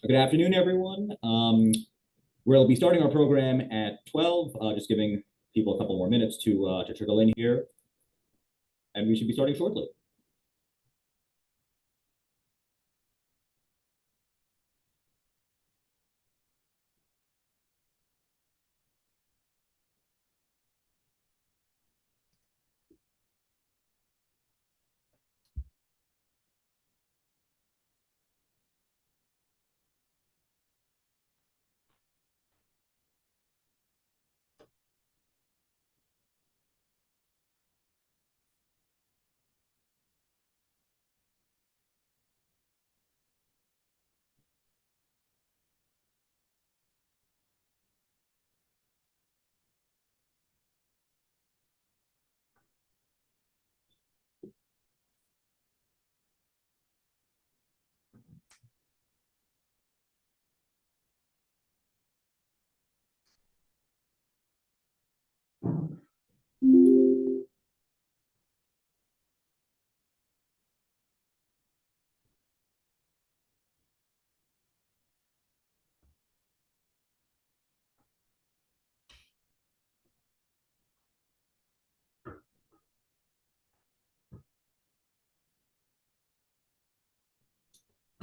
Good afternoon, everyone. We'll be starting our program at 12, just giving people a couple more minutes to trickle in here, and we should be starting shortly.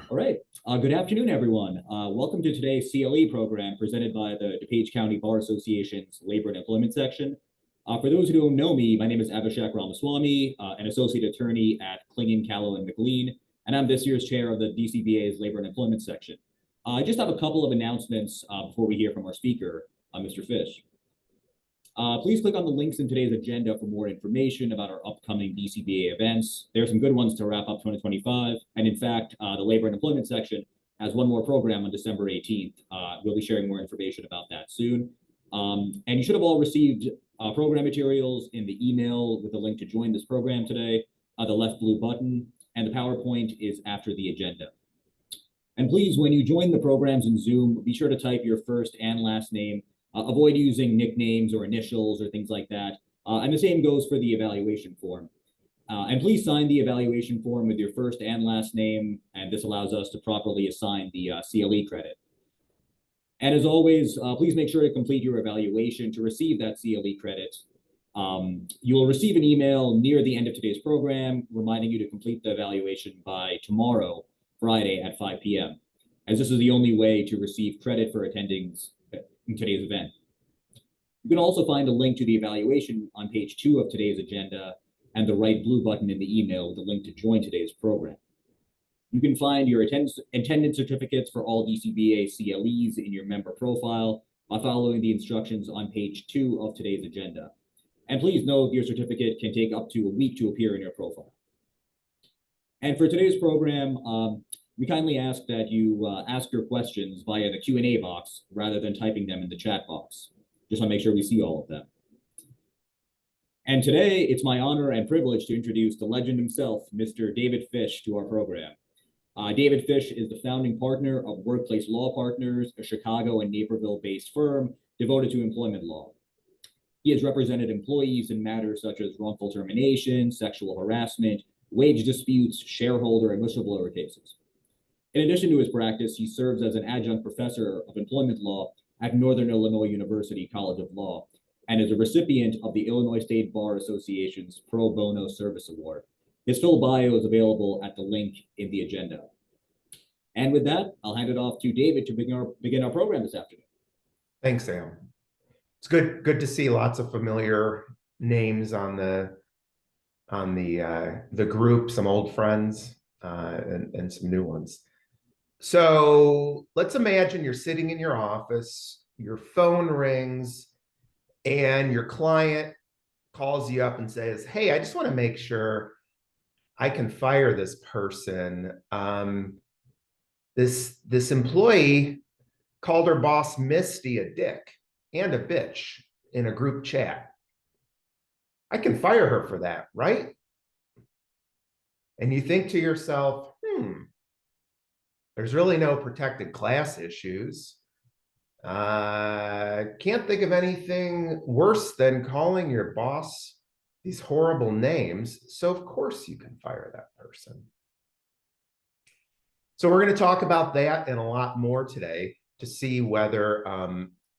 All right. Good afternoon, everyone. Welcome to today's CLE program presented by the DuPage County Bar Association's Labor and Employment section. For those who don't know me, my name is Abhishek Ramaswamy, an associate attorney at Klingon, Callow, and McLean, and I'm this year's chair of the DCBA's Labor and Employment section. I just have a couple of announcements before we hear from our speaker, Mr. Fish. Please click on the links in today's agenda for more information about our upcoming DCBA events. There are some good ones to wrap up 2025. And in fact, the Labor and Employment section has one more program on December 18th. We'll be sharing more information about that soon. And you should have all received program materials in the email with a link to join this program today. The left blue button, and the PowerPoint is after the agenda. And please, when you join the programs in Zoom, be sure to type your first and last name. Avoid using nicknames or initials or things like that. And the same goes for the evaluation form. And please sign the evaluation form with your first and last name, and this allows us to properly assign the CLE credit. And as always, please make sure to complete your evaluation to receive that CLE credit. You will receive an email near the end of today's program reminding you to complete the evaluation by tomorrow, Friday at 5 p.m., as this is the only way to receive credit for attending in today's event. You can also find a link to the evaluation on page 2 of today's agenda and the right blue button in the email with a link to join today's program. You can find your attendance certificates for all DCBA CLEs in your member profile by following the instructions on page 2 of today's agenda. And please note your certificate can take up to a week to appear in your profile. And for today's program, we kindly ask that you ask your questions via the Q&A box rather than typing them in the chat box. Just want to make sure we see all of them. And today, it's my honor and privilege to introduce the legend himself, Mr. David Fish, to our program. David Fish is the founding partner of Workplace Law Partners, a Chicago and Naperville-based firm devoted to employment law. He has represented employees in matters such as wrongful termination, sexual harassment, wage disputes, shareholder, and whistleblower cases. In addition to his practice, he serves as an adjunct professor of employment law at Northern Illinois University College of Law and is a recipient of the Illinois State Bar Association's Pro Bono Service Award. His full bio is available at the link in the agenda. And with that, I'll hand it off to David to begin our program this afternoon. Thanks, Sam. It's good to see lots of familiar names on the group, some old friends and some new ones. So let's imagine you're sitting in your office, your phone rings, and your client calls you up and says, "Hey, I just want to make sure I can fire this person. This employee called her boss Misty a dick and a bitch in a group chat. I can fire her for that, right?" And you think to yourself, there's really no protected class issues. Can't think of anything worse than calling your boss these horrible names. So of course you can fire that person. So we're going to talk about that and a lot more today to see whether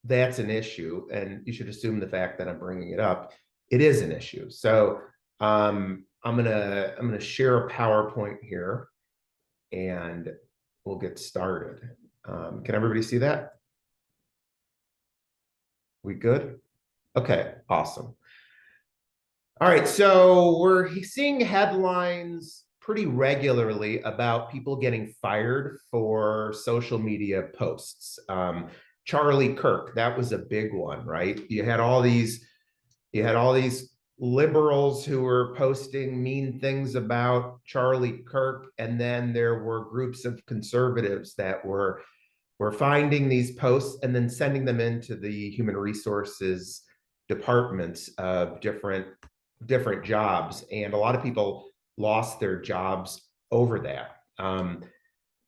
that's an issue. And you should assume the fact that I'm bringing it up, it is an issue. So I'm gonna share a PowerPoint here, and we'll get started. Can everybody see that? We good? Okay, awesome. All right, so we're seeing headlines pretty regularly about people getting fired for social media posts. Charlie Kirk, that was a big one, right? You had all these liberals who were posting mean things about Charlie Kirk, and then there were groups of conservatives that were finding these posts and then sending them into the human resources departments of different jobs, and a lot of people lost their jobs over that.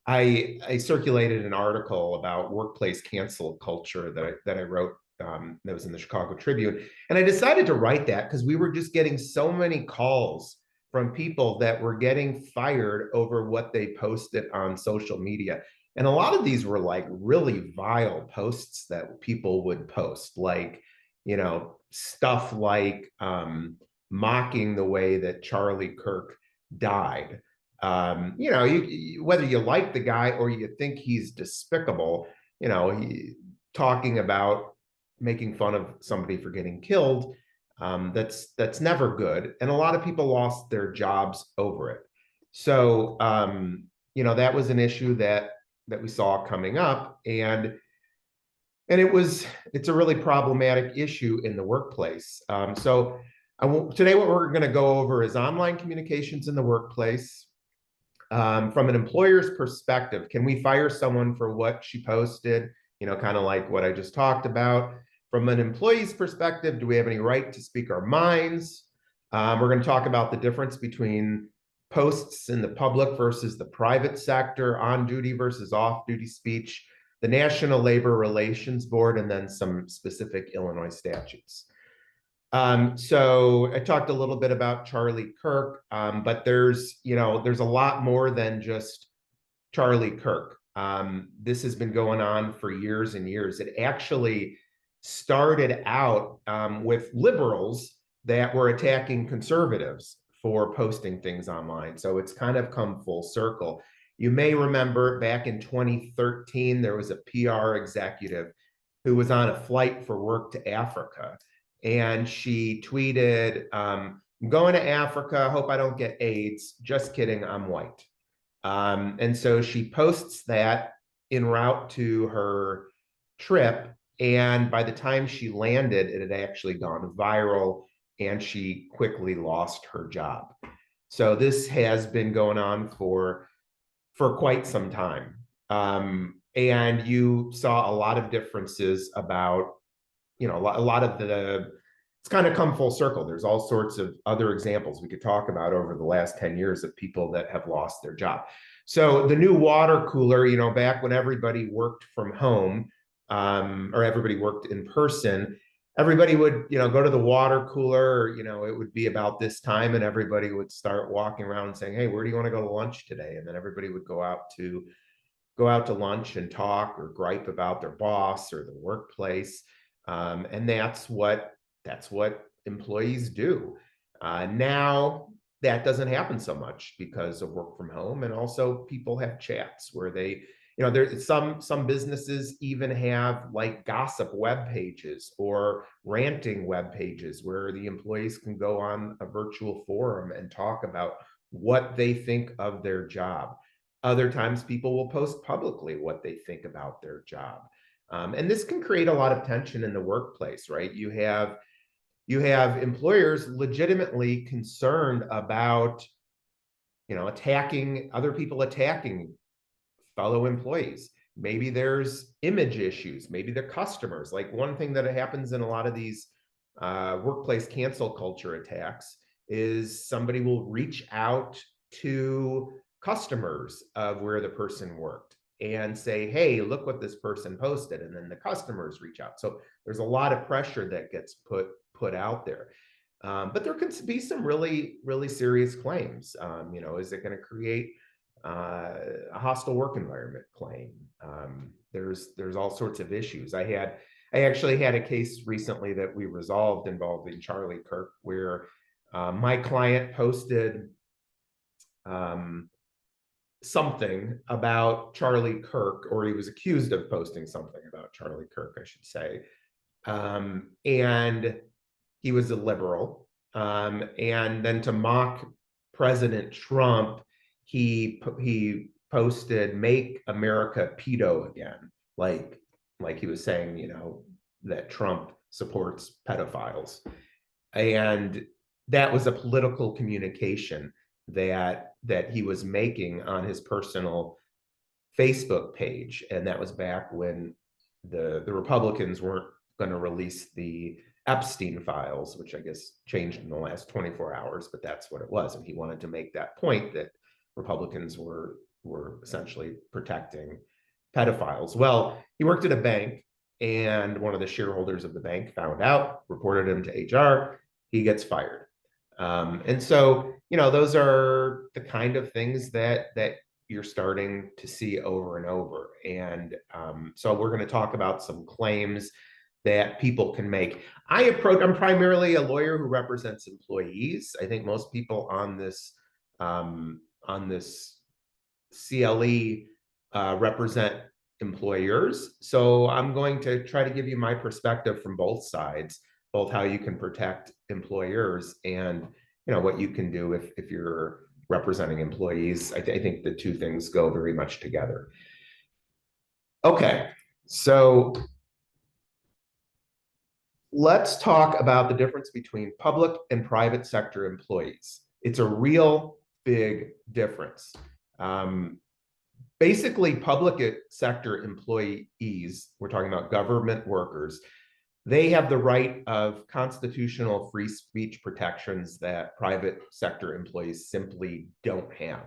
I circulated an article about workplace cancel culture that I wrote, that was in the Chicago Tribune, and I decided to write that because we were just getting so many calls from people that were getting fired over what they posted on social media. And a lot of these were like really vile posts that people would post, like, stuff like mocking the way that Charlie Kirk died. Whether you like the guy or you think he's despicable, talking about making fun of somebody for getting killed, that's never good. And a lot of people lost their jobs over it. So, that was an issue that we saw coming up, and it's a really problematic issue in the workplace. So today what we're going to go over is online communications in the workplace. From an employer's perspective, can we fire someone for what she posted? Kind of like what I just talked about. From an employee's perspective, do we have any right to speak our minds? We're going to talk about the difference between posts in the public versus the private sector, on-duty versus off-duty speech, the National Labor Relations Board, and then some specific Illinois statutes. So I talked a little bit about Charlie Kirk, but there's a lot more than just Charlie Kirk. This has been going on for years and years. It actually started out with liberals that were attacking conservatives for posting things online. So it's kind of come full circle. You may remember back in 2013, there was a PR executive who was on a flight for work to Africa. And she tweeted, I'm going to Africa, hope I don't get AIDS. Just kidding, I'm white. And so she posts that en route to her trip. And by the time she landed, it had actually gone viral, and she quickly lost her job. So this has been going on for quite some time. And you saw a lot of differences about, a lot of it's kind of come full circle. There's all sorts of other examples we could talk about over the last 10 years of people that have lost their job. So the new water cooler, back when everybody worked from home, or everybody worked in person, everybody would, go to the water cooler, it would be about this time, and everybody would start walking around saying, hey, where do you want to go to lunch today? And then everybody would go out to lunch and talk or gripe about their boss or the workplace. And that's what employees do. Now that doesn't happen so much because of work from home, and also people have chats where they, there's some businesses even have like gossip web pages or ranting web pages where the employees can go on a virtual forum and talk about what they think of their job. Other times people will post publicly what they think about their job. And this can create a lot of tension in the workplace, right? You have employers legitimately concerned about, attacking other people, attacking fellow employees. Maybe there's image issues. Maybe they're customers. Like one thing that happens in a lot of these workplace cancel culture attacks is somebody will reach out to customers of where the person worked and say, hey, look what this person posted. And then the customers reach out. So there's a lot of pressure that gets put out there. But there can be some really, really serious claims. Is it going to create a hostile work environment claim. There's all sorts of issues. I actually had a case recently that we resolved involving Charlie Kirk, where my client posted something about Charlie Kirk, or he was accused of posting something about Charlie Kirk, I should say. And he was a liberal. And then to mock President Trump, he posted "Make America Pedo Again," like he was saying, that Trump supports pedophiles. And that was a political communication that he was making on his personal Facebook page. And that was back when the Republicans weren't going to release the Epstein files, which I guess changed in the last 24 hours, but that's what it was. And he wanted to make that point that Republicans were essentially protecting pedophiles. Well, he worked at a bank, and one of the shareholders of the bank found out, reported him to HR. He gets fired. And so, those are the kind of things that you're starting to see over and over. And so we're going to talk about some claims that people can make. I'm primarily a lawyer who represents employees. I think most people on this CLE represent employers. So I'm going to try to give you my perspective from both sides, both how you can protect employers and what you can do if you're representing employees. I think the two things go very much together. Okay, so let's talk about the difference between public and private sector employees. It's a real big difference. Basically, public sector employees, we're talking about government workers, they have the right of constitutional free speech protections that private sector employees simply don't have.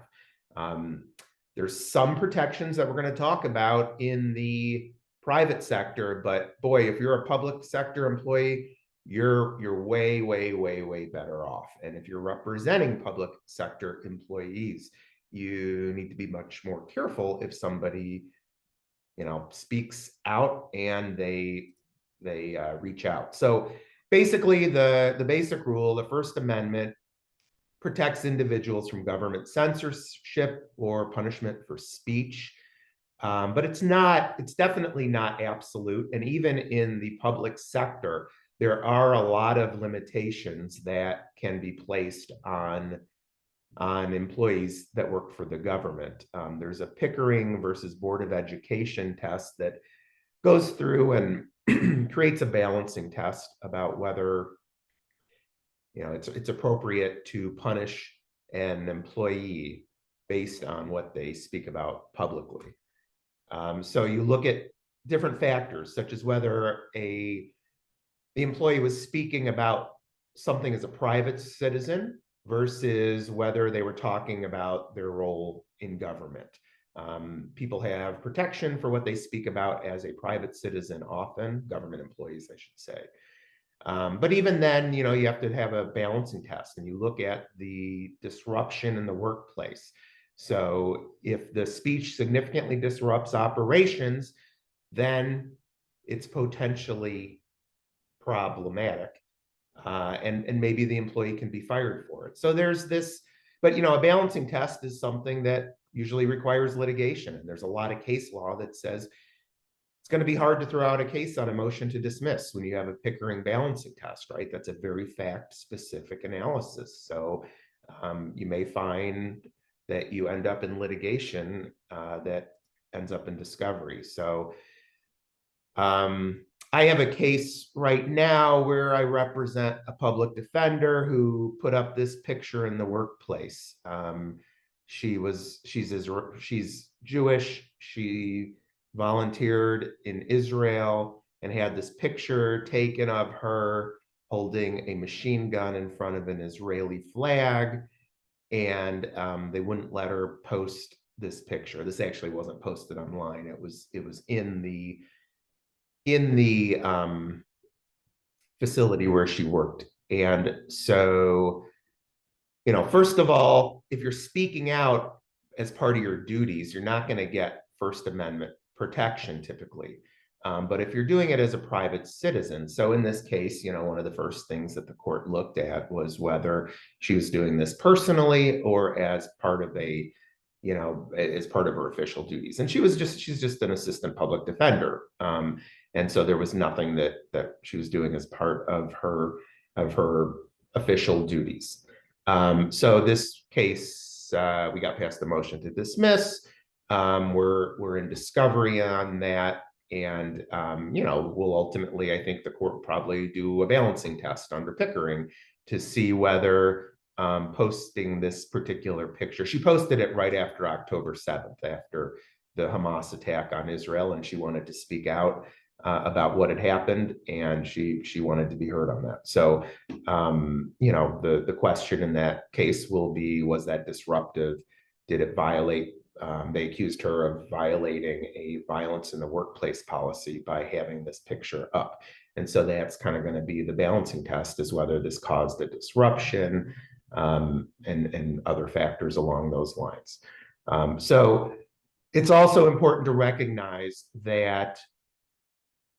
There's some protections that we're going to talk about in the private sector, but boy, if you're a public sector employee, you're way, way, way, way better off. And if you're representing public sector employees, you need to be much more careful if somebody, speaks out and they reach out. So basically, the basic rule, the First Amendment, protects individuals from government censorship or punishment for speech. But it's definitely not absolute. And even in the public sector, there are a lot of limitations that can be placed on employees that work for the government. There's a Pickering versus Board of Education test that goes through and creates a balancing test about whether it's appropriate to punish an employee based on what they speak about publicly. So you look at different factors, such as whether the employee was speaking about something as a private citizen versus whether they were talking about their role in government. People have protection for what they speak about as a private citizen, often government employees, I should say. But even then, you have to have a balancing test, and you look at the disruption in the workplace. So if the speech significantly disrupts operations, then it's potentially problematic. And maybe the employee can be fired for it. So there's this, but a balancing test is something that usually requires litigation. And there's a lot of case law that says it's going to be hard to throw out a case on a motion to dismiss when you have a Pickering balancing test, right? That's a very fact-specific analysis. So you may find that you end up in litigation that ends up in discovery. So I have a case right now where I represent a public defender who put up this picture in the workplace. She's Jewish. She volunteered in Israel and had this picture taken of her holding a machine gun in front of an Israeli flag. And they wouldn't let her post this picture. This actually wasn't posted online. It was in the facility where she worked. And so, first of all, if you're speaking out, as part of your duties, you're not going to get First Amendment protection typically. But if you're doing it as a private citizen, so in this case, one of the first things that the court looked at was whether she was doing this personally or as part of as part of her official duties. And she's just an assistant public defender. And so there was nothing that she was doing as part of her official duties. So this case, we got past the motion to dismiss. We're in discovery on that. And, we'll ultimately, I think the court will probably do a balancing test under Pickering to see whether posting this particular picture, she posted it right after October 7th, after the Hamas attack on Israel, and she wanted to speak out about what had happened, and she wanted to be heard on that. So, the question in that case will be, was that disruptive? Did it violate? They accused her of violating a violence in the workplace policy by having this picture up. And so that's kind of going to be the balancing test, is whether this caused a disruption and other factors along those lines. So it's also important to recognize that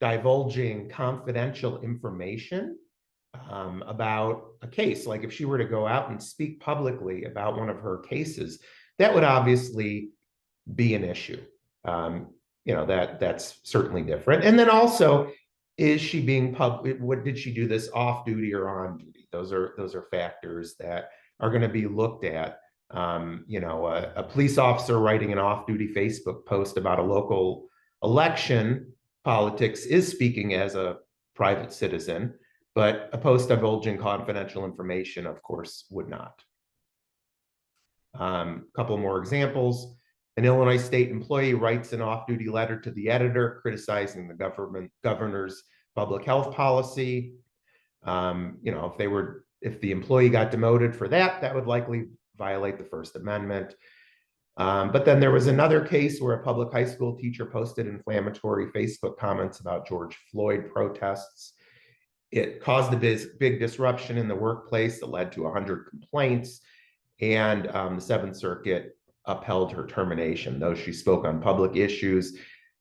divulging confidential information about a case, like if she were to go out and speak publicly about one of her cases, that would obviously be an issue. That's certainly different. And then also, is she being public? What did she do this off duty or on duty? Those are factors that are going to be looked at. A police officer writing an off-duty Facebook post about a local election politics is speaking as a private citizen, but a post divulging confidential information, of course, would not. A couple more examples. An Illinois state employee writes an off-duty letter to the editor criticizing the governor's public health policy. If the employee got demoted for that would likely violate the First Amendment. But then there was another case where a public high school teacher posted inflammatory Facebook comments about George Floyd protests. It caused a big disruption in the workplace that led to 100 complaints. And the Seventh Circuit upheld her termination. Though she spoke on public issues,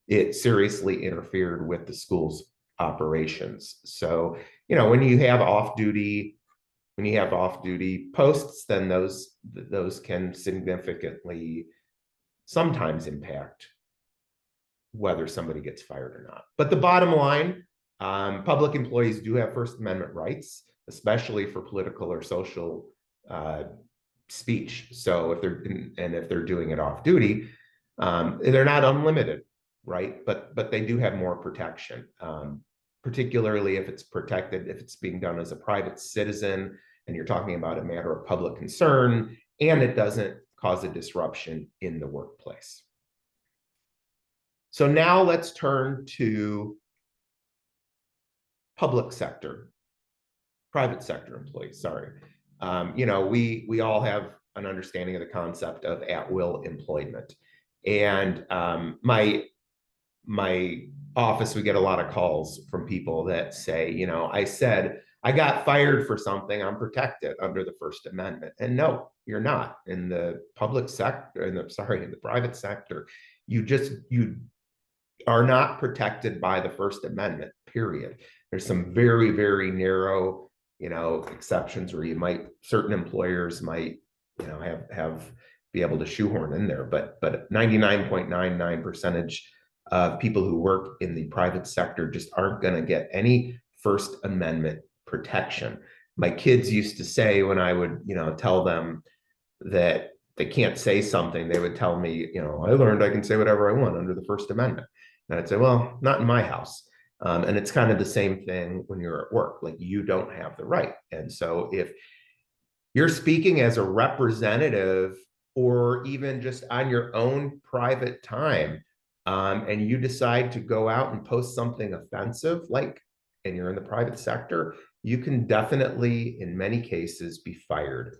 it seriously interfered with the school's operations. So, when you have off-duty posts, then those can significantly sometimes impact whether somebody gets fired or not. But the bottom line, public employees do have First Amendment rights, especially for political or social speech. So if they're doing it off duty, they're not unlimited, right? But they do have more protection, particularly if it's protected, if it's being done as a private citizen, and you're talking about a matter of public concern, and it doesn't cause a disruption in the workplace. So now let's turn to private sector employees, sorry. We all have an understanding of the concept of at-will employment. And my office, we get a lot of calls from people that say, I said, I got fired for something, I'm protected under the First Amendment. And no, you're not. In the private sector, you are not protected by the First Amendment, period. There's some very, very narrow, exceptions where certain employers might, be able to shoehorn in there, but 99.99% of people who work in the private sector just aren't going to get any First Amendment protection. My kids used to say, when I would, tell them that they can't say something, they would tell me, I learned I can say whatever I want under the First Amendment. And I'd say, well, not in my house. And it's kind of the same thing when you're at work, like you don't have the right. And so if you're speaking as a representative or even just on your own private time, and you decide to go out and post something offensive, and you're in the private sector, you can definitely, in many cases, be fired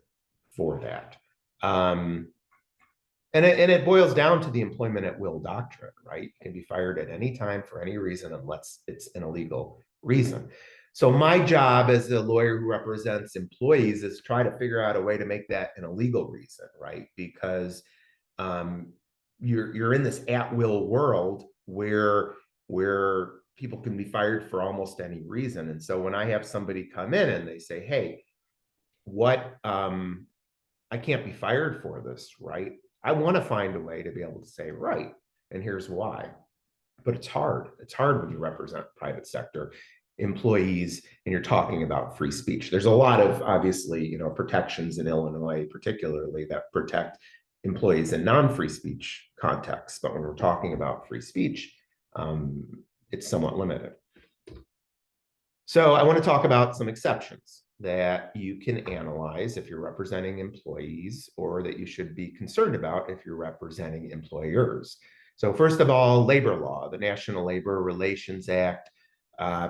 for that. And it boils down to the employment at will doctrine, right? You can be fired at any time for any reason unless it's an illegal reason. So my job as a lawyer who represents employees is try to figure out a way to make that an illegal reason, right? Because um, you're in this at-will world where people can be fired for almost any reason. And so when I have somebody come in and they say, hey, what I can't be fired for this, right? I want to find a way to be able to say, right, and here's why. But it's hard. It's hard when you represent private sector employees and you're talking about free speech. There's a lot of, obviously, protections in Illinois, particularly, that protect employees in non-free speech contexts. But when we're talking about free speech, it's somewhat limited. So I want to talk about some exceptions that you can analyze if you're representing employees, or that you should be concerned about if you're representing employers. So first of all, labor law. The National Labor Relations Act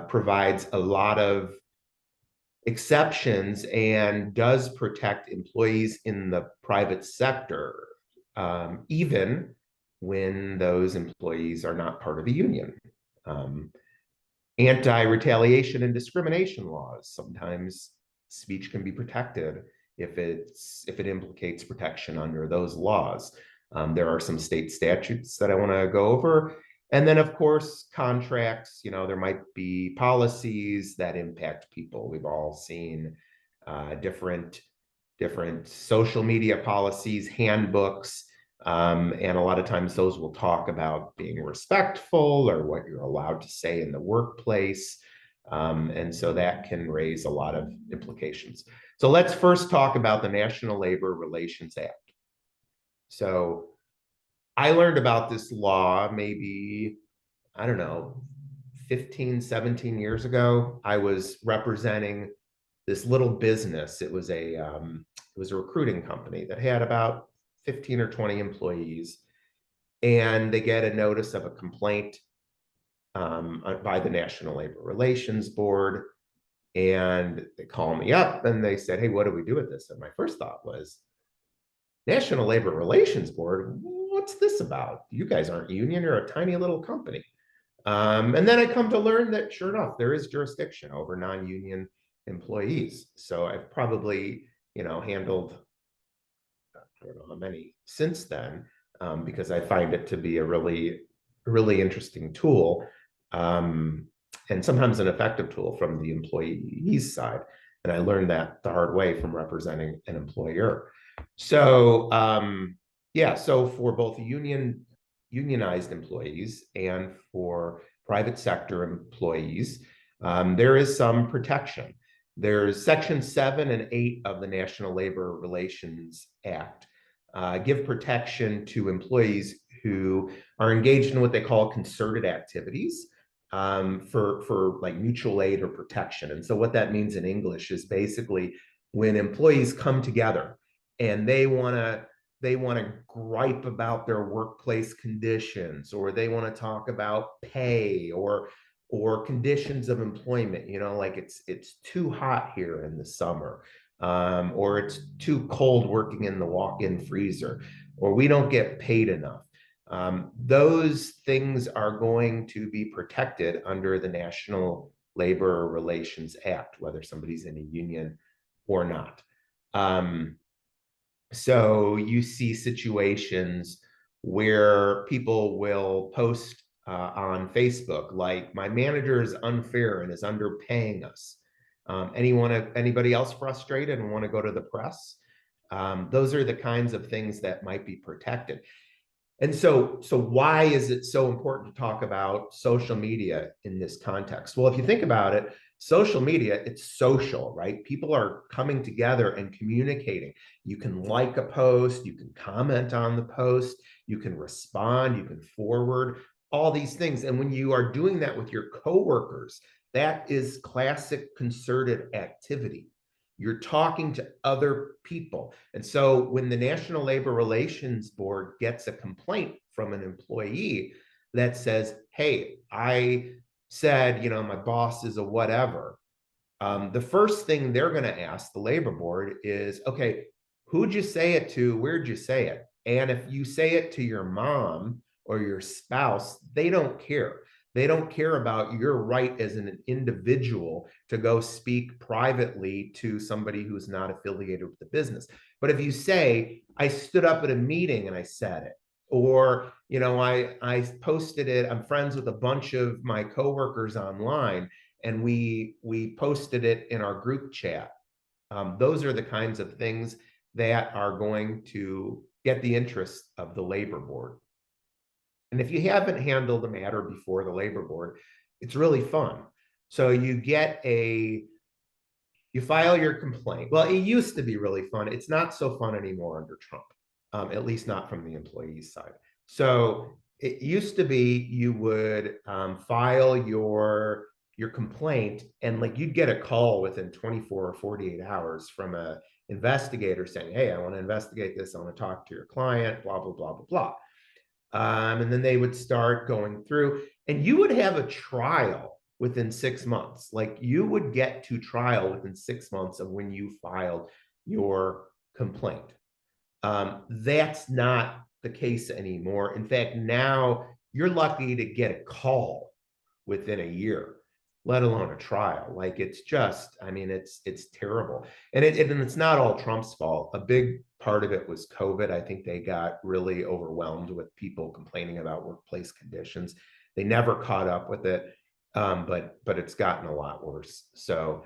provides a lot of exceptions and does protect employees in the private sector, even when those employees are not part of a union. Anti-retaliation and discrimination laws. Sometimes speech can be protected if it implicates protection under those laws. There are some state statutes that I want to go over. And then, of course, contracts. There might be policies that impact people. We've all seen different social media policies, handbooks, and a lot of times those will talk about being respectful or what you're allowed to say in the workplace. And so that can raise a lot of implications. So let's first talk about the National Labor Relations Act. So I learned about this law maybe, I don't know, 15, 17 years ago. I was representing this little business. It was a recruiting company that had about 15 or 20 employees, and they get a notice of a complaint by the National Labor Relations Board, and they call me up and they said, hey, what do we do with this? And my first thought was, National Labor Relations Board, what's this about? You guys aren't union, you're a tiny little company. And then I come to learn that, sure enough, there is jurisdiction over non-union employees. So I've probably, handled, I don't know how many since then, because I find it to be a really, really interesting tool, and sometimes an effective tool from the employee's side. And I learned that the hard way from representing an employer. So, so for both unionized employees and for private sector employees, there is some protection. There's Section 7 and 8 of the National Labor Relations Act give protection to employees who are engaged in what they call concerted activities for like mutual aid or protection. And so what that means in English is basically when employees come together and they want to gripe about their workplace conditions, or they want to talk about pay or conditions of employment, like it's too hot here in the summer, or it's too cold working in the walk-in freezer, or we don't get paid enough. Those things are going to be protected under the National Labor Relations Act, whether somebody's in a union or not. So you see situations where people will post on Facebook, like, my manager is unfair and is underpaying us. Anybody else frustrated and want to go to the press? Those are the kinds of things that might be protected. And so why is it so important to talk about social media in this context? Well, if you think about it, social media, it's social, right? People are coming together and communicating. You can like a post, you can comment on the post, you can respond, you can forward, all these things. And when you are doing that with your coworkers, that is classic concerted activity. You're talking to other people. And so when the National Labor Relations Board gets a complaint from an employee that says, hey, I said, my boss is a whatever, the first thing they're going to ask the labor board is, okay, who'd you say it to? Where'd you say it? And if you say it to your mom or your spouse, they don't care. They don't care about your right as an individual to go speak privately to somebody who's not affiliated with the business. But if you say, I stood up at a meeting and I said it, or, I posted it, I'm friends with a bunch of my coworkers online, and we posted it in our group chat. Those are the kinds of things that are going to get the interest of the labor board. And if you haven't handled a matter before the labor board, it's really fun. So you file your complaint. Well, it used to be really fun. It's not so fun anymore under Trump, at least not from the employees' side. So it used to be you would file your complaint, and like you'd get a call within 24 or 48 hours from a investigator saying, hey, I want to investigate this. I want to talk to your client, blah, blah, blah, blah, blah. And then they would start going through, and you would have a trial within 6 months. Like you would get to trial within 6 months of when you filed your complaint. That's not the case anymore. In fact, now you're lucky to get a call within a year, let alone a trial. Like it's just, I mean, it's terrible. And it's not all Trump's fault. A big part of it was COVID. I think they got really overwhelmed with people complaining about workplace conditions. They never caught up with it, but it's gotten a lot worse. So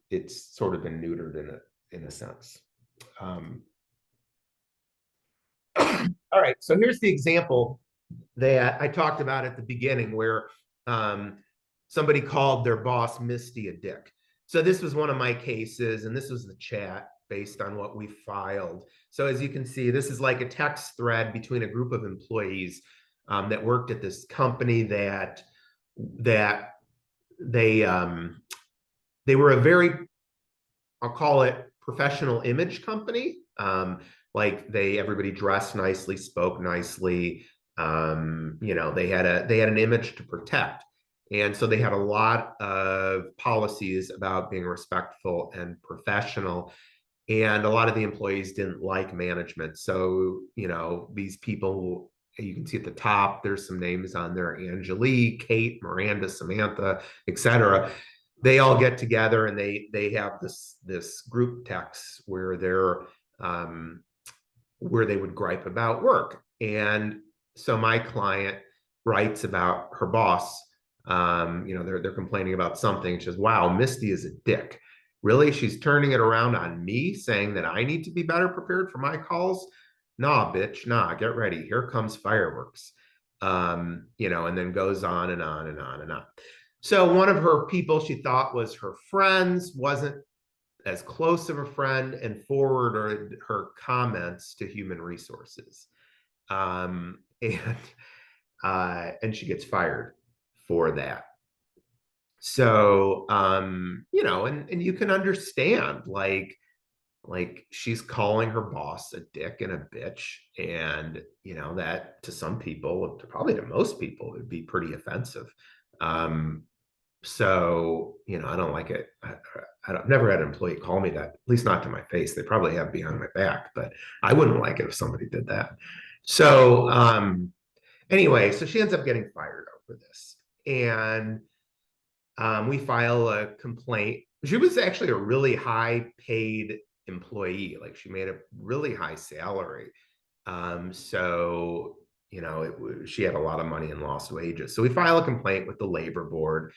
it's sort of been neutered in a sense. All right, so here's the example that I talked about at the beginning where somebody called their boss Misty a dick. So this was one of my cases, and this was the chat based on what we filed. So as you can see, this is like a text thread between a group of employees that worked at this company that they were a very, I'll call it, professional image company. Like everybody dressed nicely, spoke nicely. They had an image to protect. And so they had a lot of policies about being respectful and professional. And a lot of the employees didn't like management. So, these people, you can see at the top, there's some names on there: Angelique, Kate, Miranda, Samantha, etc. They all get together and they have this group text where they would gripe about work. And so my client writes about her boss. They're complaining about something. She says, wow, Misty is a dick. Really? She's turning it around on me, saying that I need to be better prepared for my calls? Nah, bitch, nah, get ready. Here comes fireworks. And then goes on and on and on and on. So one of her people she thought was her friends wasn't as close of a friend and forwarded her comments to human resources. And she gets fired for that. So, and you can understand, like she's calling her boss a dick and a bitch. And, that to some people, probably to most people, would be pretty offensive. So, I don't like it. I've never had an employee call me that, at least not to my face. They probably have behind my back, but I wouldn't like it if somebody did that. So, anyway, so she ends up getting fired over this. And we file a complaint. She was actually a really high paid employee. Like she made a really high salary. So, she had a lot of money and lost wages. So we file a complaint with the labor board.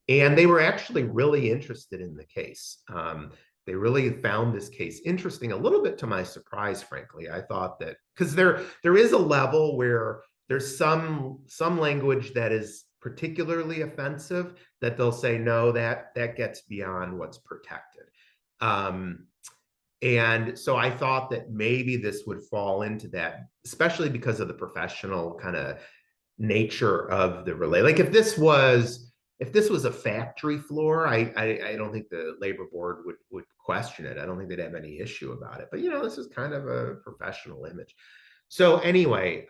And they were actually really interested in the case. They really found this case interesting, a little bit to my surprise, frankly. I thought that, because there is a level where there's some language that is particularly offensive that they'll say, no, that gets beyond what's protected. And so I thought that maybe this would fall into that, especially because of the professional kind of nature of the relay. Like if this was a factory floor, I don't think the labor board would question it. I don't think they'd have any issue about it. But this is kind of a professional image. So anyway,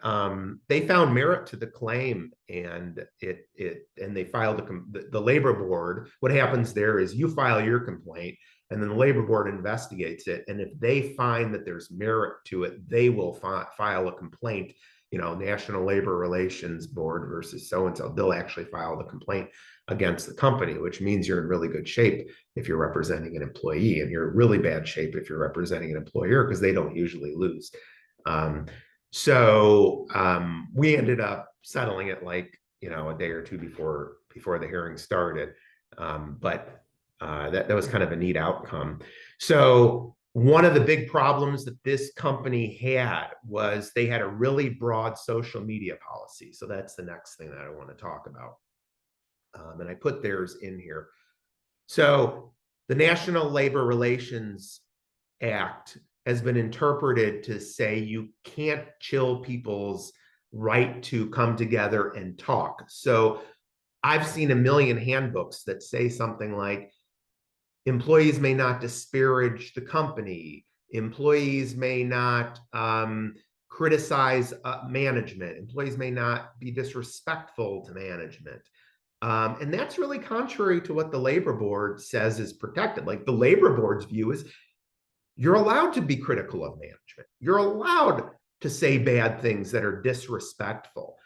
they found merit to the claim, and they filed the labor board. What happens there is you file your complaint, and then the labor board investigates it. And if they find that there's merit to it, they will file a complaint National Labor Relations Board versus so-and-so, they'll actually file the complaint against the company, which means you're in really good shape if you're representing an employee, and you're in really bad shape if you're representing an employer, because they don't usually lose. We ended up settling it like, a day or two before the hearing started. That was kind of a neat outcome. So one of the big problems that this company had was they had a really broad social media policy. So that's the next thing that I want to talk about. And I put theirs in here. So the National Labor Relations Act has been interpreted to say you can't chill people's right to come together and talk. So I've seen a million handbooks that say something like, employees may not disparage the company, employees may not criticize management, employees may not be disrespectful to management. And that's really contrary to what the labor board says is protected. Like, the labor board's view is you're allowed to be critical of management. You're allowed to say bad things that are disrespectful,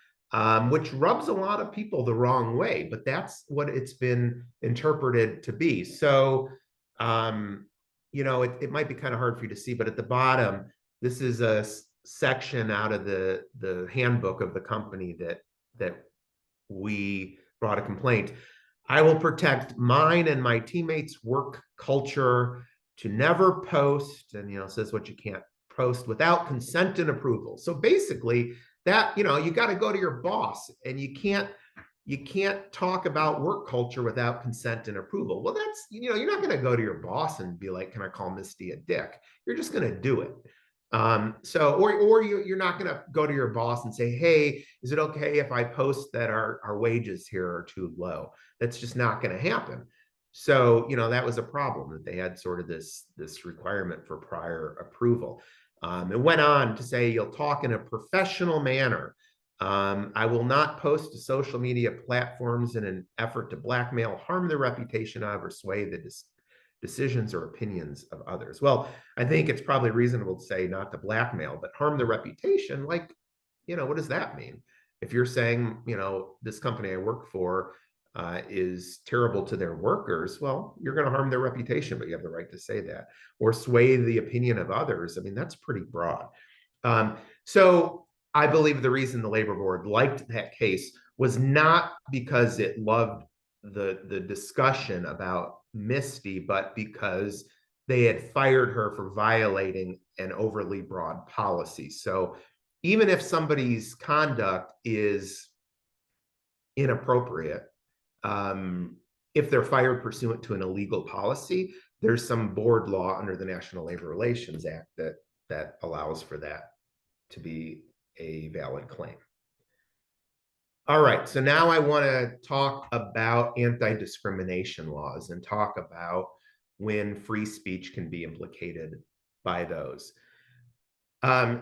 which rubs a lot of people the wrong way, but that's what it's been interpreted to be. So, it might be kind of hard for you to see, but at the bottom, this is a section out of the handbook of the company that we brought a complaint. I will protect mine and my teammates' work culture to never post, and it says what you can't post, without consent and approval. So basically, that you got to go to your boss, and you can't talk about work culture without consent and approval. Well, that's you're not going to go to your boss and be like, "Can I call Misty a dick?" You're just going to do it. Or you're not going to go to your boss and say, "Hey, is it okay if I post that our wages here are too low?" That's just not going to happen. So, that was a problem, that they had sort of this requirement for prior approval. It went on to say, you'll talk in a professional manner. I will not post to social media platforms in an effort to blackmail, harm the reputation of, or sway the decisions or opinions of others. Well, I think it's probably reasonable to say not to blackmail, but harm the reputation. Like, what does that mean? If you're saying, this company I work for is terrible to their workers, well, you're going to harm their reputation, but you have the right to say that. Or sway the opinion of others. I mean, that's pretty broad. So I believe the reason the labor board liked that case was not because it loved the discussion about Misty, but because they had fired her for violating an overly broad policy. So even if somebody's conduct is inappropriate, if they're fired pursuant to an illegal policy, there's some board law under the National Labor Relations Act that allows for that to be a valid claim. All right, so now I want to talk about anti-discrimination laws and talk about when free speech can be implicated by those.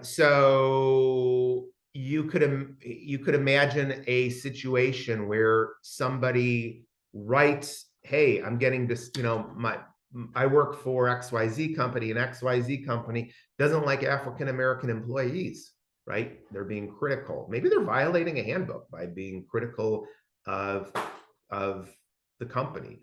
So you could imagine a situation where somebody writes, "Hey, I'm getting this, I work for XYZ company, and XYZ company doesn't like African American employees." Right? They're being critical. Maybe they're violating a handbook by being critical of the company.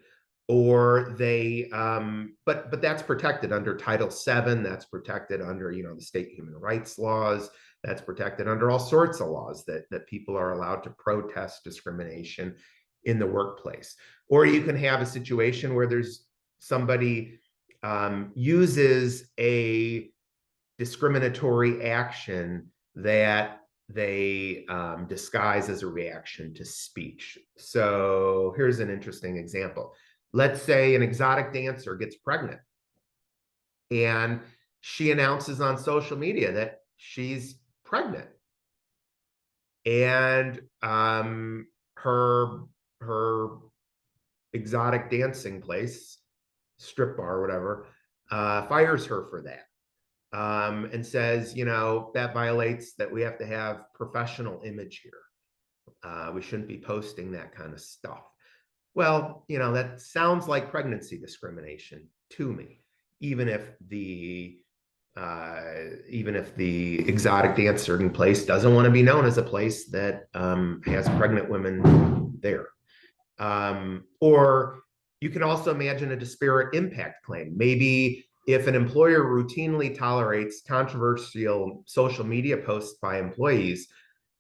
Or they, but that's protected under Title VII. That's protected under, the state human rights laws. That's protected under all sorts of laws that people are allowed to protest discrimination in the workplace. Or you can have a situation where there's somebody uses a discriminatory action that they disguise as a reaction to speech. So here's an interesting example. Let's say an exotic dancer gets pregnant and she announces on social media that she's pregnant. And her exotic dancing place, strip bar or whatever, fires her for that. And says, that violates that we have to have professional image here. We shouldn't be posting that kind of stuff. Well, that sounds like pregnancy discrimination to me, even if the even if the exotic dancing place doesn't want to be known as a place that has pregnant women there. Or you can also imagine a disparate impact claim. Maybe if an employer routinely tolerates controversial social media posts by employees,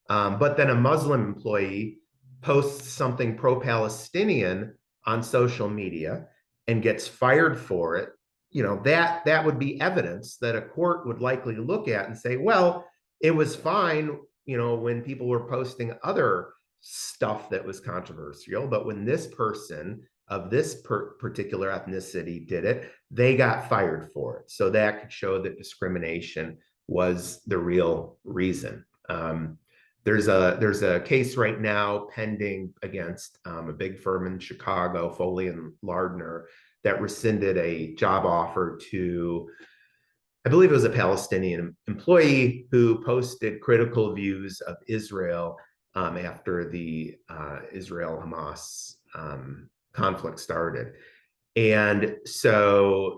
but then a Muslim employee posts something pro-Palestinian on social media and gets fired for it, that would be evidence that a court would likely look at and say, well, it was fine, when people were posting other stuff that was controversial, but when this person of this particular ethnicity did it, they got fired for it. So that could show that discrimination was the real reason. There's a case right now pending against a big firm in Chicago, Foley and Lardner, that rescinded a job offer to, I believe it was a Palestinian employee who posted critical views of Israel after the Israel-Hamas conflict started. And so,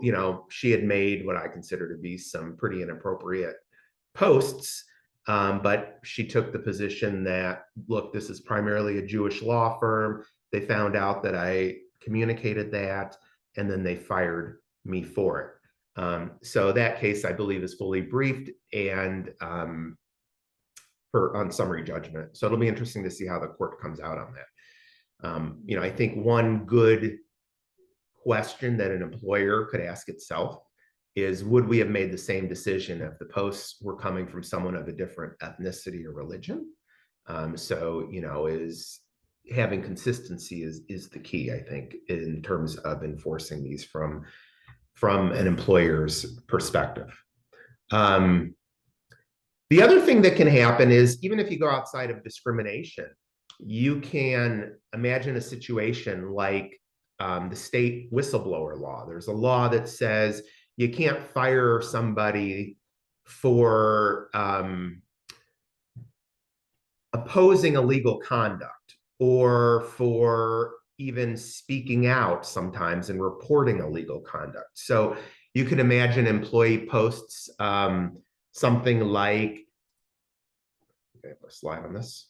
she had made what I consider to be some pretty inappropriate posts, but she took the position that, look, this is primarily a Jewish law firm. They found out that I communicated that, and then they fired me for it. So that case, I believe, is fully briefed and on summary judgment. So it'll be interesting to see how the court comes out on that. I think one good question that an employer could ask itself is, would we have made the same decision if the posts were coming from someone of a different ethnicity or religion? Is having consistency is the key, I think, in terms of enforcing these from an employer's perspective. The other thing that can happen is, even if you go outside of discrimination, you can imagine a situation like the state whistleblower law. There's a law that says you can't fire somebody for opposing illegal conduct, or for even speaking out sometimes and reporting illegal conduct. So you could imagine employee posts something like, okay, a slide on this.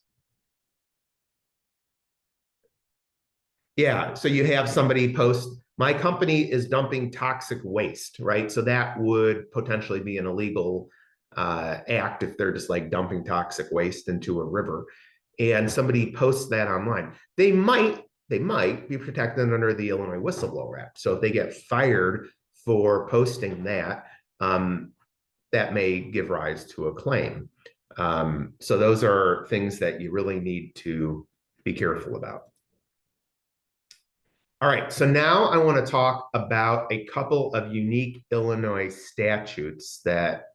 Yeah, so you have somebody post, my company is dumping toxic waste, right? So that would potentially be an illegal act if they're just like dumping toxic waste into a river. And somebody posts that online. They might be protected under the Illinois Whistleblower Act. So if they get fired for posting that, that may give rise to a claim. So those are things that you really need to be careful about. All right, so now I want to talk about a couple of unique Illinois statutes that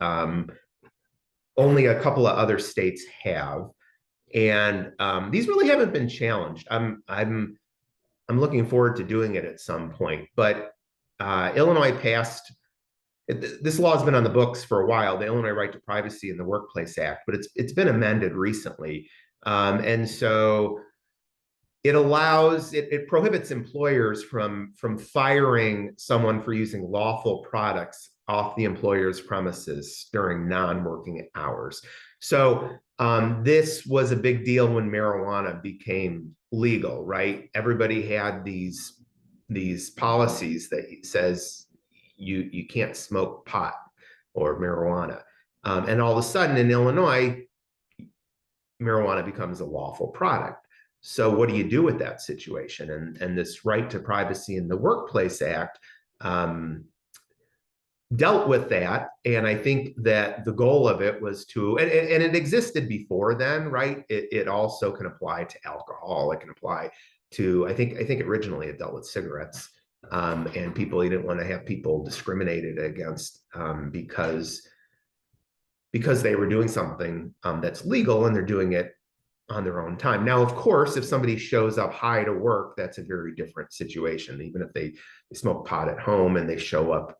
only a couple of other states have. And these really haven't been challenged. I'm looking forward to doing it at some point. But Illinois passed, this law has been on the books for a while, the Illinois Right to Privacy in the Workplace Act, but it's been amended recently. And so it prohibits employers from firing someone for using lawful products off the employer's premises during non-working hours. So this was a big deal when marijuana became legal, right? Everybody had these policies that says you can't smoke pot or marijuana. And all of a sudden in Illinois, marijuana becomes a lawful product. So what do you do with that situation? And this Right to Privacy in the Workplace Act dealt with that. And I think that the goal of it was to, and it existed before then, right? It also can apply to alcohol. It can apply to, I think originally it dealt with cigarettes. And you didn't want to have people discriminated against because they were doing something that's legal and they're doing it on their own time. Now, of course, if somebody shows up high to work, that's a very different situation. Even if they smoke pot at home and they show up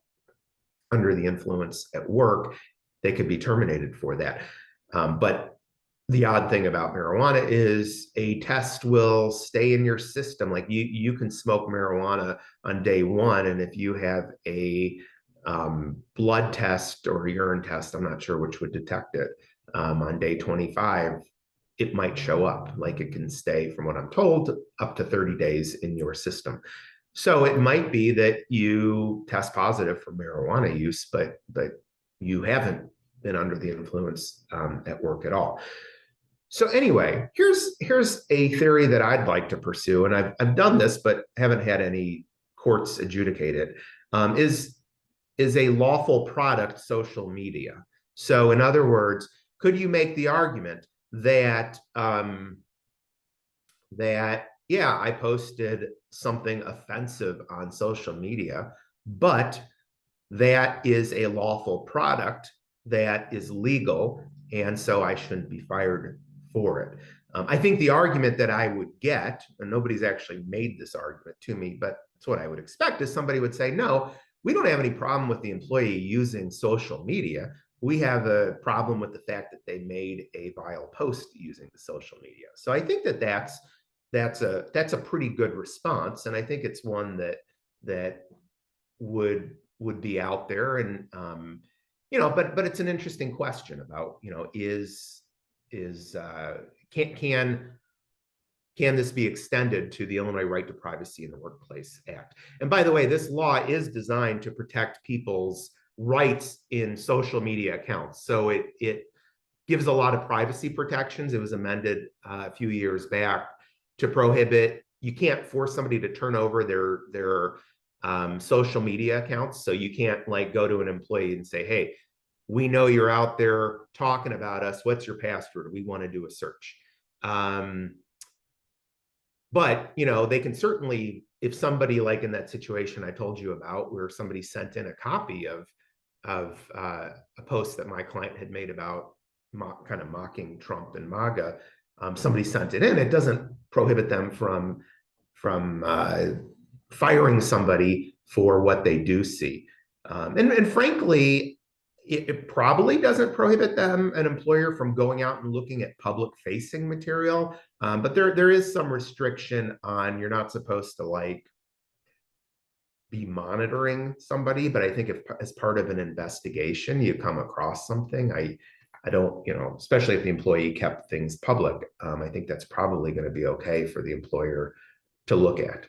under the influence at work, they could be terminated for that. But the odd thing about marijuana is a test will stay in your system. Like you can smoke marijuana on day one, and if you have a blood test or urine test, I'm not sure which would detect it, on day 25, it might show up. Like it can stay, from what I'm told, up to 30 days in your system. So it might be that you test positive for marijuana use, but you haven't been under the influence at work at all. So anyway, here's a theory that I'd like to pursue, and I've done this, but haven't had any courts adjudicate it. Is a lawful product social media? So in other words, could you make the argument that that yeah, I posted something offensive on social media, but that is a lawful product that is legal, and so I shouldn't be fired for it. I think the argument that I would get, and nobody's actually made this argument to me, but it's what I would expect, is somebody would say, no, we don't have any problem with the employee using social media. We have a problem with the fact that they made a vile post using the social media. So I think that that's a pretty good response, and I think it's one that would be out there. And but it's an interesting question about, can this be extended to the Illinois Right to Privacy in the Workplace Act? And by the way, this law is designed to protect people's rights in social media accounts. So it gives a lot of privacy protections. It was amended a few years back to prohibit, you can't force somebody to turn over their social media accounts. So you can't like go to an employee and say, hey, we know you're out there talking about us. What's your password? We want to do a search. But they can certainly, if somebody like in that situation I told you about, where somebody sent in a copy of a post that my client had made about kind of mocking Trump and MAGA, somebody sent it in, it doesn't prohibit them from firing somebody for what they do see. And frankly, it probably doesn't prohibit an employer from going out and looking at public facing material. But there is some restriction on, you're not supposed to be monitoring somebody. But I think if as part of an investigation, you come across something, I don't, especially if the employee kept things public, I think that's probably going to be okay for the employer to look at.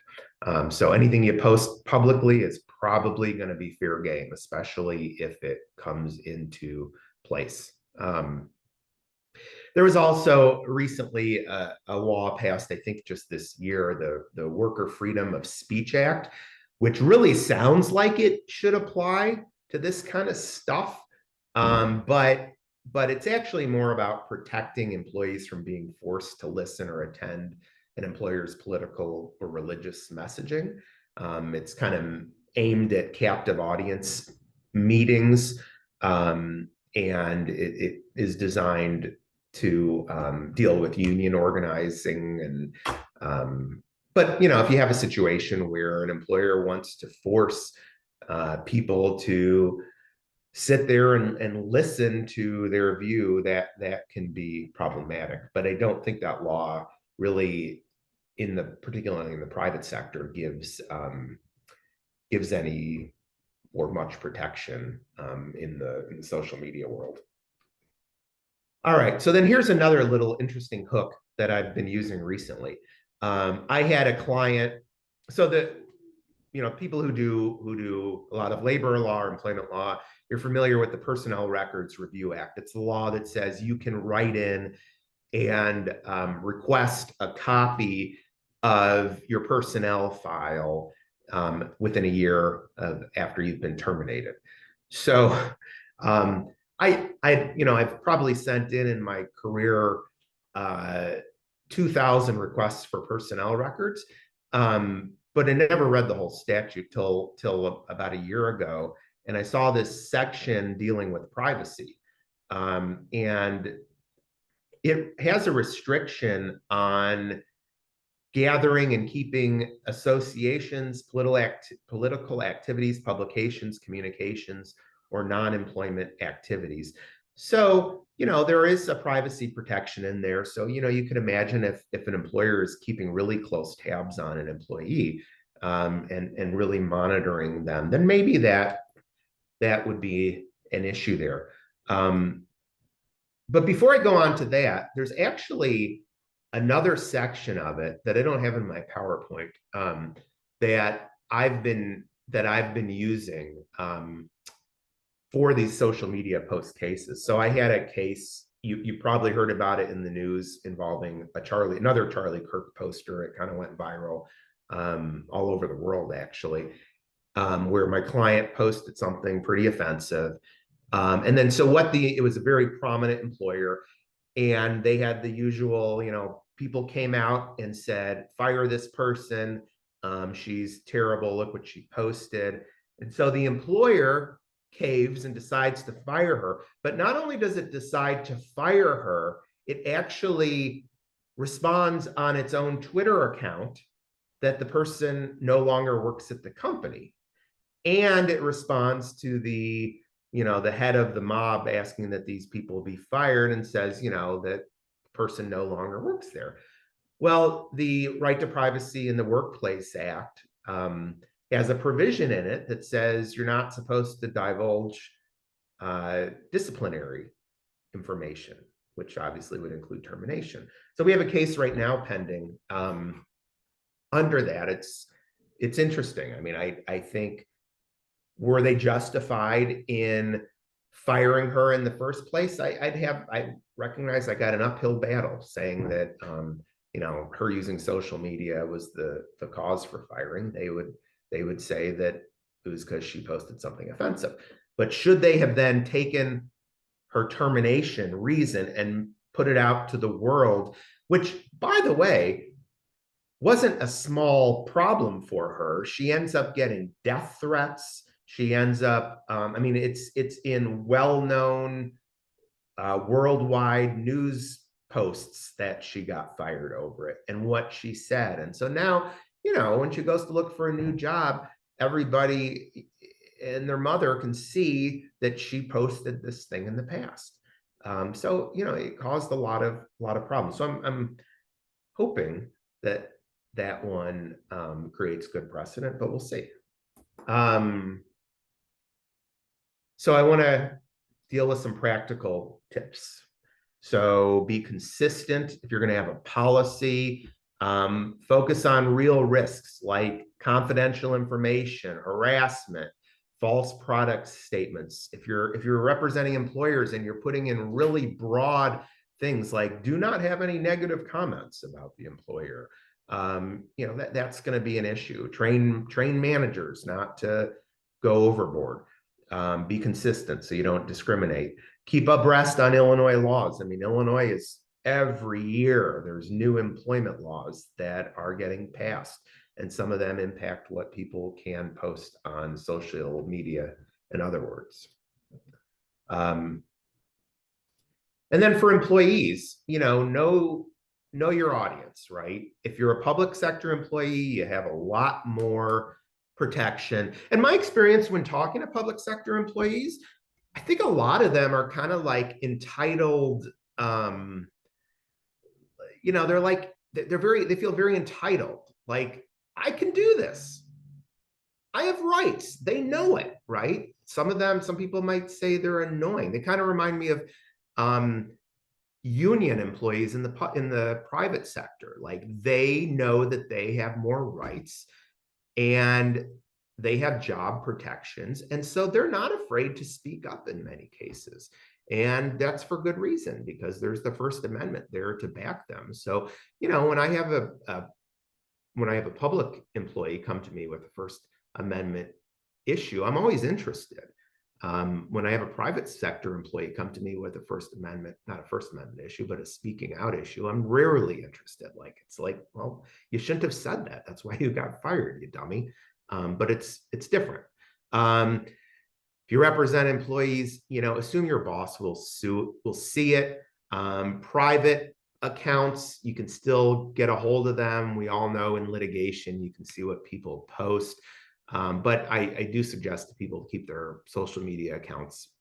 So anything you post publicly is probably going to be fair game, especially if it comes into place. There was also recently a law passed, I think just this year, the Worker Freedom of Speech Act, which really sounds like it should apply to this kind of stuff. But it's actually more about protecting employees from being forced to listen or attend an employer's political or religious messaging. It's kind of aimed at captive audience meetings, and it is designed to deal with union organizing. But if you have a situation where an employer wants to force people to sit there and listen to their view, that can be problematic. But I don't think that law really, particularly in the private sector, gives any or much protection in the social media world. All right, so then here's another little interesting hook that I've been using recently. I had a client, so that people who do a lot of labor law or employment law, you're familiar with the Personnel Records Review Act. It's the law that says you can write in and request a copy of your personnel file within a year after you've been terminated. So I've probably sent in my career 2,000 requests for personnel records, but I never read the whole statute till about a year ago, and I saw this section dealing with privacy, and it has a restriction on gathering and keeping associations, political activities, publications, communications, or non-employment activities. So, there is a privacy protection in there. So, you could imagine if an employer is keeping really close tabs on an employee and really monitoring them, then maybe that that would be an issue there. But before I go on to that, there's actually another section of it that I don't have in my PowerPoint, that I've been using, for these social media post cases. So I had a case, you probably heard about it in the news, involving another Charlie Kirk poster. It kind of went viral, all over the world, actually, where my client posted something pretty offensive. And then it was a very prominent employer, and they had the usual, people came out and said, fire this person. She's terrible. Look what she posted. And so the employer caves and decides to fire her. But not only does it decide to fire her, it actually responds on its own Twitter account that the person no longer works at the company. And it responds to the head of the mob asking that these people be fired, and says, that the person no longer works there. Well, the Right to Privacy in the Workplace Act has a provision in it that says you're not supposed to divulge disciplinary information, which obviously would include termination. So we have a case right now pending under that. It's interesting. I mean, I think, were they justified in firing her in the first place? I recognize I got an uphill battle saying that, her using social media was the cause for firing. They would say that it was because she posted something offensive. But should they have then taken her termination reason and put it out to the world, which, by the way, wasn't a small problem for her. She ends up getting death threats. She ends up, it's in well-known worldwide news posts that she got fired over it and what she said. And so now, when she goes to look for a new job, everybody and their mother can see that she posted this thing in the past. So it caused a lot of problems. So I'm hoping that one creates good precedent, but we'll see. So I want to deal with some practical tips. So be consistent if you're going to have a policy. Focus on real risks like confidential information, harassment, false product statements. If you're representing employers and you're putting in really broad things like do not have any negative comments about the employer, that's going to be an issue. Train managers not to go overboard. Be consistent so you don't discriminate. Keep abreast on Illinois laws. I mean, Illinois is, every year there's new employment laws that are getting passed, and some of them impact what people can post on social media, in other words. And then for employees, know your audience, right? If you're a public sector employee, you have a lot more protection. And my experience when talking to public sector employees, I think a lot of them are kind of like entitled. They're like, they feel very entitled. Like, I can do this. I have rights. They know it, right? Some people might say they're annoying. They kind of remind me of union employees in the private sector. Like, they know that they have more rights and they have job protections. And so they're not afraid to speak up in many cases. And that's for good reason, because there's the First Amendment there to back them. So, when I have a public employee come to me with a First Amendment issue, I'm always interested. When I have a private sector employee come to me with a First Amendment, not a First Amendment issue, but a speaking out issue, I'm rarely interested. It's like, well, you shouldn't have said that. That's why you got fired, you dummy. But it's different. If you represent employees, assume your boss will see it. Private accounts, you can still get a hold of them. We all know in litigation, you can see what people post. But I do suggest to people to keep their social media accounts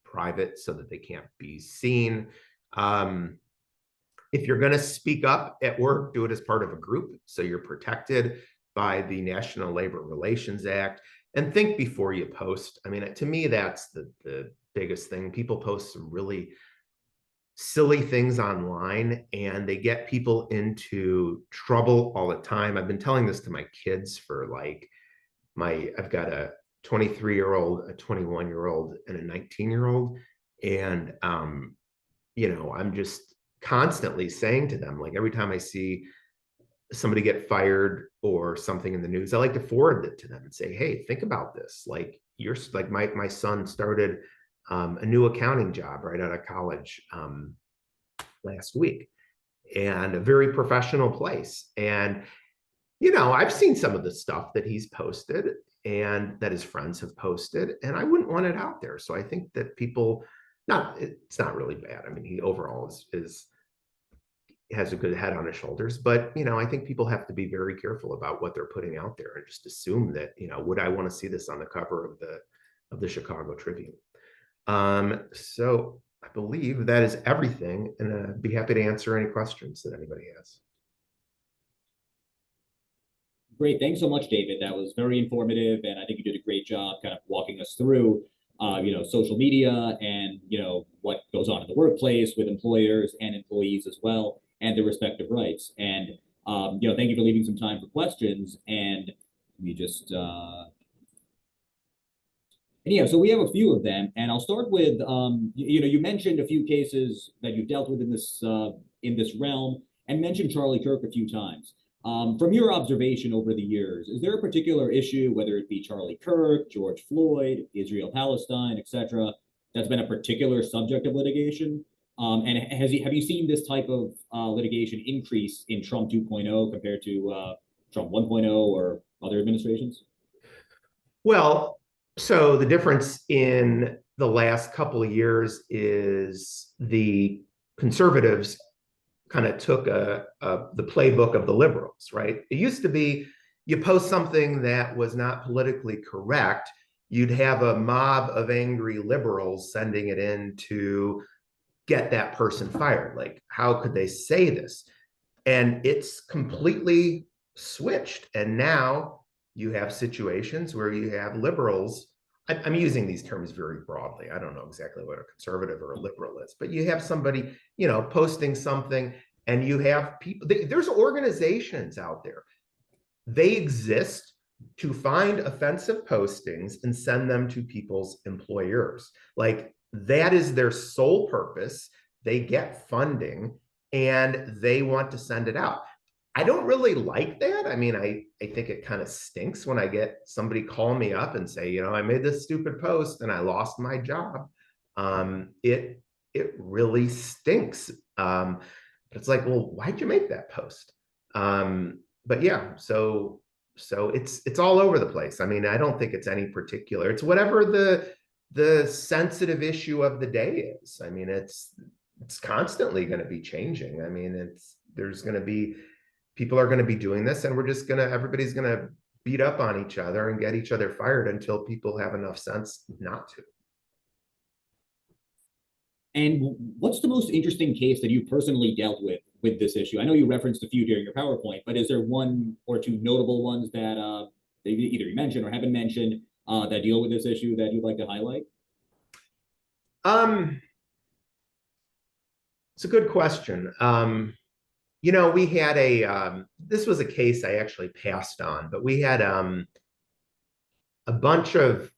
private so that they can't be seen. If you're going to speak up at work, do it as part of a group so you're protected by the National Labor Relations Act. and think before you post. I mean, to me, that's the biggest thing. People post some really silly things online and they get people into trouble all the time. I've been telling this to my kids for like I've got a 23-year-old, a 21-year-old, and a 19-year-old. And I'm just constantly saying to them, like every time I see somebody get fired or something in the news, I like to forward it to them and say, hey, think about this. Like my son started a new accounting job right out of college last week, and a very professional place. And I've seen some of the stuff that he's posted and that his friends have posted, and I wouldn't want it out there. So I think that it's not really bad. I mean, he overall is has a good head on his shoulders, but I think people have to be very careful about what they're putting out there and just assume that, would I want to see this on the cover of the Chicago Tribune? So I believe that is everything, and I'd be happy to answer any questions that anybody has. Great. Thanks so much, David. That was very informative. And I think you did a great job kind of walking us through, social media and, what goes on in the workplace with employers and employees as well, and their respective rights. And, thank you for leaving some time for questions. And we just, and yeah, so we have a few of them, and I'll start with, you mentioned a few cases that you've dealt with in this realm, and mentioned Charlie Kirk a few times. From your observation over the years, is there a particular issue, whether it be Charlie Kirk, George Floyd, Israel Palestine, etc., that's been a particular subject of litigation? And have you seen this type of litigation increase in Trump 2.0 compared to Trump 1.0 or other administrations? Well, so the difference in the last couple of years is the conservatives kind of took the playbook of the liberals, right? It used to be you post something that was not politically correct, you'd have a mob of angry liberals sending it in to get that person fired. Like, how could they say this? And it's completely switched. And now you have situations where you have liberals. I'm using these terms very broadly. I don't know exactly what a conservative or a liberal is, but you have somebody, posting something, and you have people, there's organizations out there. They exist to find offensive postings and send them to people's employers. Like, that is their sole purpose. They get funding and they want to send it out. I don't really like that. I mean, I think it kind of stinks when I get somebody call me up and say, I made this stupid post and I lost my job. It really stinks. But it's like, well, why'd you make that post? But yeah, so it's all over the place. I mean, I don't think it's any particular. It's whatever the sensitive issue of the day is. I mean, it's constantly going to be changing. I mean, there's going to be people are going to be doing this, and everybody's going to beat up on each other and get each other fired until people have enough sense not to. And what's the most interesting case that you personally dealt with this issue? I know you referenced a few during your PowerPoint, but is there one or two notable ones that either you mentioned or haven't mentioned that deal with this issue that you'd like to highlight? It's a good question. We had this was a case I actually passed on, but we had a bunch of,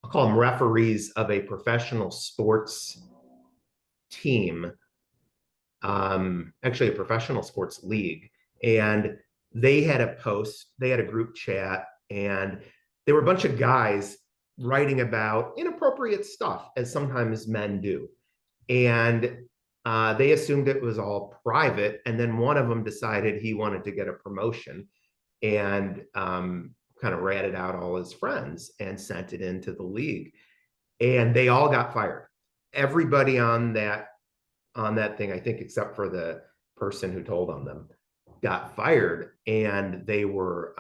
I'll call them referees of a professional sports team, actually a professional sports league. And they had a group chat, and there were a bunch of guys writing about inappropriate stuff, as sometimes men do. And they assumed it was all private. And then one of them decided he wanted to get a promotion and kind of ratted out all his friends and sent it into the league. And they all got fired. Everybody on that thing, I think, except for the person who told on them, got fired. And they were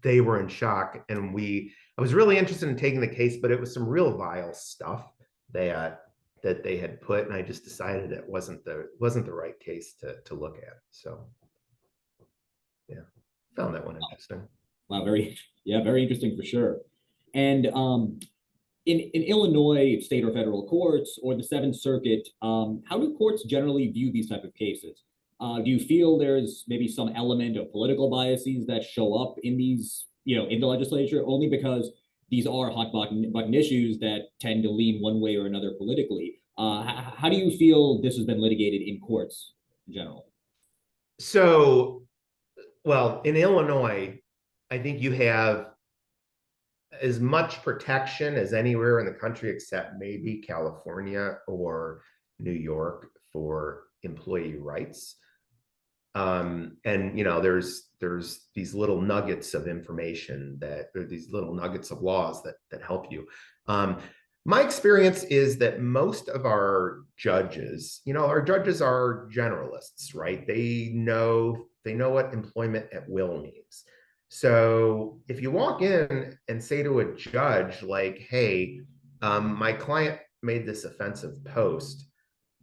in shock. And I was really interested in taking the case, but it was some real vile stuff that they had put, and I just decided it wasn't the right case to look at. So yeah, found that one interesting. Wow, yeah, very interesting for sure. And in Illinois, state or federal courts or the Seventh Circuit, how do courts generally view these type of cases? Do you feel there's maybe some element of political biases that show up in these, in the legislature, only because these are hot button issues that tend to lean one way or another politically? How do you feel this has been litigated in courts in general? So, well, in Illinois, I think you have as much protection as anywhere in the country except maybe California or New York for employee rights. And there's these little nuggets of information that or these little nuggets of laws that help you. My experience is that most of our judges are generalists, right? They know what employment at will means. So if you walk in and say to a judge like, "Hey, my client made this offensive post,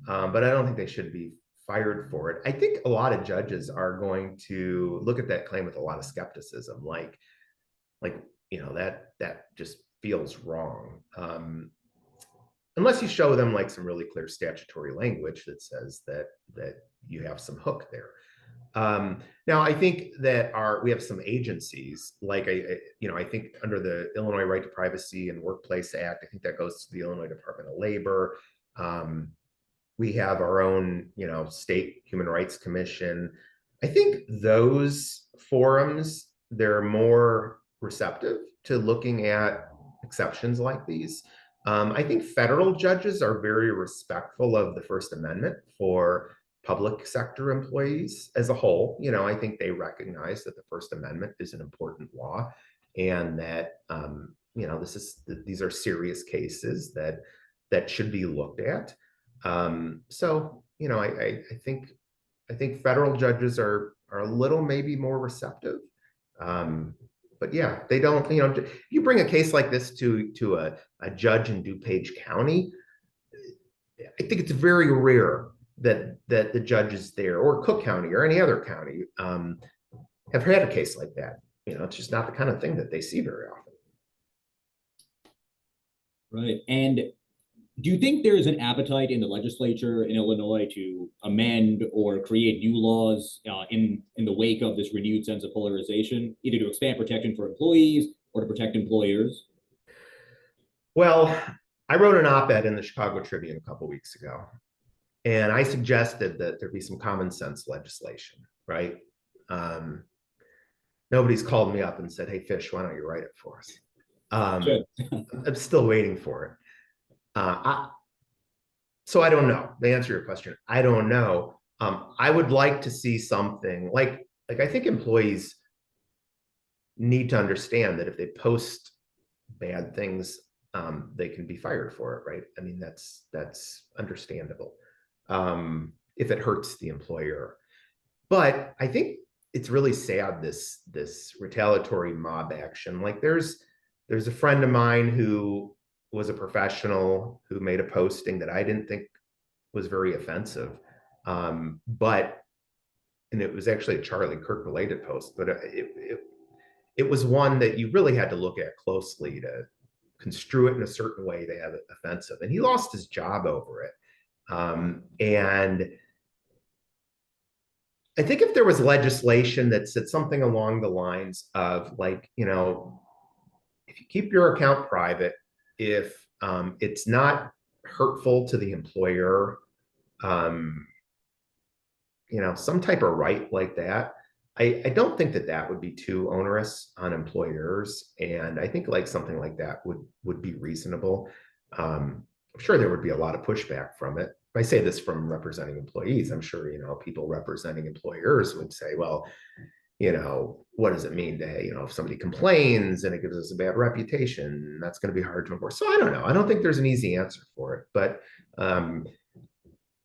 but I don't think they should be fired for it." I think a lot of judges are going to look at that claim with a lot of skepticism, like that just feels wrong. Unless you show them like some really clear statutory language that says that you have some hook there. Now, I think that we have some agencies like I think under the Illinois Right to Privacy and Workplace Act, I think that goes to the Illinois Department of Labor. We have our own, state human rights commission. I think those forums, they're more receptive to looking at exceptions like these. I think federal judges are very respectful of the First Amendment for public sector employees as a whole. I think they recognize that the First Amendment is an important law, and that these are serious cases that should be looked at. I think federal judges are a little maybe more receptive. But yeah, they don't, you bring a case like this to a judge in DuPage County, I think it's very rare that the judges there or Cook County or any other county have had a case like that. It's just not the kind of thing that they see very often. Right. And do you think there is an appetite in the legislature in Illinois to amend or create new laws in the wake of this renewed sense of polarization, either to expand protection for employees or to protect employers? Well, I wrote an op-ed in the Chicago Tribune a couple weeks ago, and I suggested that there be some common sense legislation, right? Nobody's called me up and said, "Hey, Fish, why don't you write it for us?" I'm still waiting for it. So I don't know. To answer your question, I don't know. I would like to see something like I think employees need to understand that if they post bad things, they can be fired for it, right? I mean, that's understandable if it hurts the employer. But I think it's really sad, this retaliatory mob action. Like there's a friend of mine who was a professional who made a posting that I didn't think was very offensive. And it was actually a Charlie Kirk related post, but it was one that you really had to look at closely to construe it in a certain way to have it offensive. And he lost his job over it. And I think if there was legislation that said something along the lines of like, if you keep your account private, if it's not hurtful to the employer, some type of right like that, I don't think that would be too onerous on employers. And I think like something like that would be reasonable. I'm sure there would be a lot of pushback from it. I say this from representing employees. I'm sure, people representing employers would say, well, what does it mean to, if somebody complains and it gives us a bad reputation, that's going to be hard to enforce. So I don't know. I don't think there's an easy answer for it, but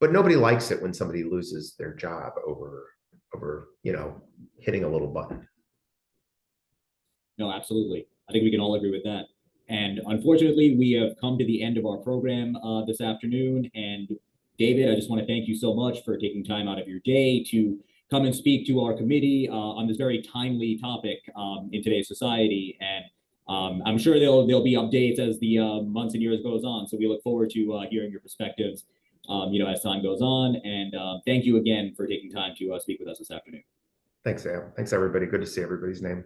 nobody likes it when somebody loses their job over, hitting a little button. No, absolutely. I think we can all agree with that. And unfortunately, we have come to the end of our program this afternoon. And David, I just want to thank you so much for taking time out of your day to come and speak to our committee on this very timely topic in today's society. And I'm sure there'll be updates as the months and years goes on. So we look forward to hearing your perspectives, as time goes on. And thank you again for taking time to speak with us this afternoon. Thanks, Sam. Thanks, everybody. Good to see everybody's name.